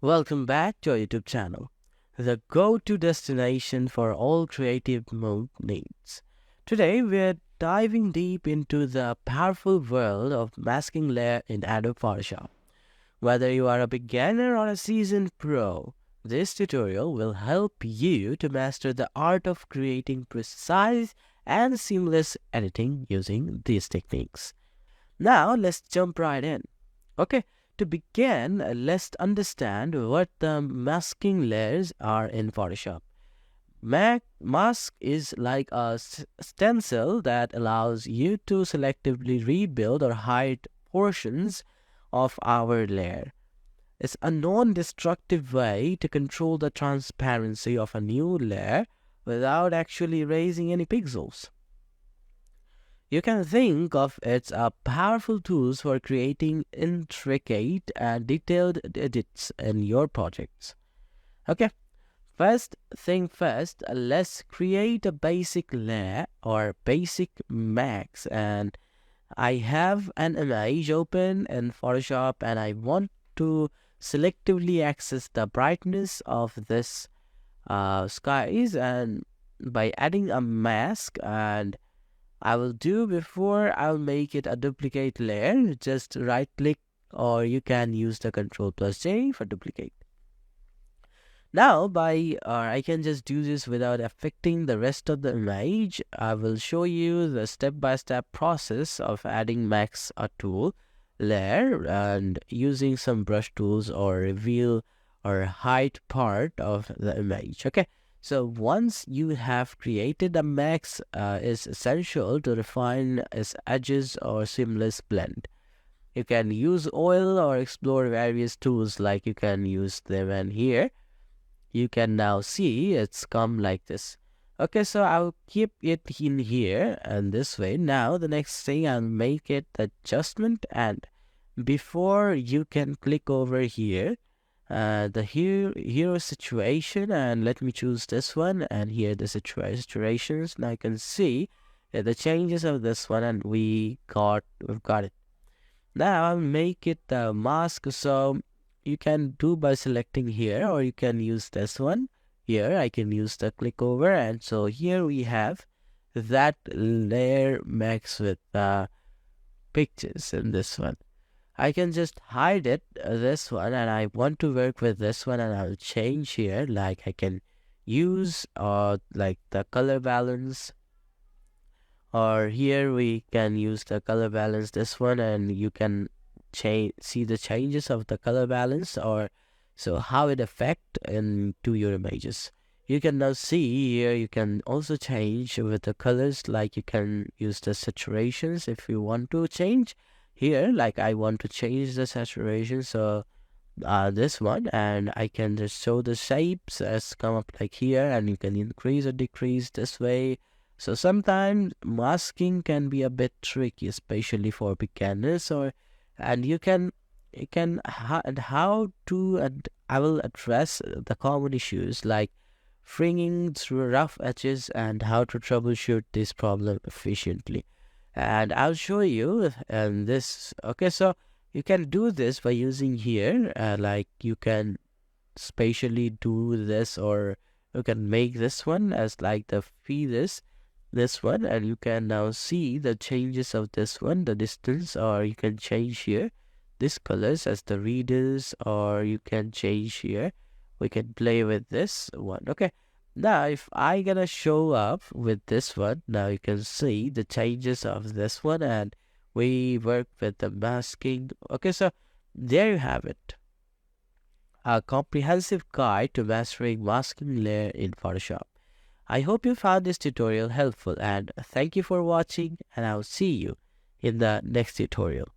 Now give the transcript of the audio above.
Welcome back to our YouTube channel, the go-to destination for all creative mode needs. Today we're diving deep into the powerful world of masking layer in Adobe Photoshop. Whether you are a beginner or a seasoned pro, this tutorial will help you to master the art of creating precise and seamless editing using these techniques. Now let's jump right in. Okay, to begin, let's understand what the masking layers are in Photoshop. Mask is like a stencil that allows you to selectively rebuild or hide portions of our layer. It's a non-destructive way to control the transparency of a new layer without actually erasing any pixels. You can think of it as powerful tools for creating intricate and detailed edits in your projects. Okay, first thing first, let's create a basic layer or basic max. And I have an image open in Photoshop and I want to selectively access the brightness of this skies, and by adding a mask, and I will do before I'll make it a duplicate layer. Just right click, or you can use the Ctrl+J for duplicate. Now I can just do this without affecting the rest of the image. I will show you the step-by-step process of adding max a tool layer and using some brush tools or reveal or hide part of the image. Okay. So once you have created a max, it's essential to refine its edges or seamless blend. You can use oil or explore various tools, like you can use them, and here you can now see it's come like this. Okay, so I'll keep it in here and this way. Now the next thing, I'll make it adjustment, and before you can click over here, the hero situation, and let me choose this one, and here the situations. Now I can see the changes of this one, and we've got it. Now I'll make it the mask, so you can do by selecting here, or you can use this one. Here I can use the click over, and so here we have that layer max with pictures in this one. I can just hide it, this one, and I want to work with this one, and I'll change here. Like I can use like the color balance, or here we can use the color balance, this one, and you can see the changes of the color balance, or so how it affect into your images. You can now see here, you can also change with the colors, like you can use the saturations if you want to change. Here, like I want to change the saturation, so this one, and I can just show the shapes as come up like here, and you can increase or decrease this way. So sometimes masking can be a bit tricky, especially for beginners, and I will address the common issues like fringing through rough edges and how to troubleshoot this problem efficiently. And I'll show you this. Okay, so you can do this by using here, like you can spatially do this, or you can make this one as like the feathers, this one, and you can now see the changes of this one, the distance, or you can change here this colors as the readers, or you can change here. We can play with this one. Okay. Now, if I gonna show up with this one, now you can see the changes of this one, and we work with the masking. Okay, so there you have it. A comprehensive guide to mastering masking layer in Photoshop. I hope you found this tutorial helpful, and thank you for watching, and I'll see you in the next tutorial.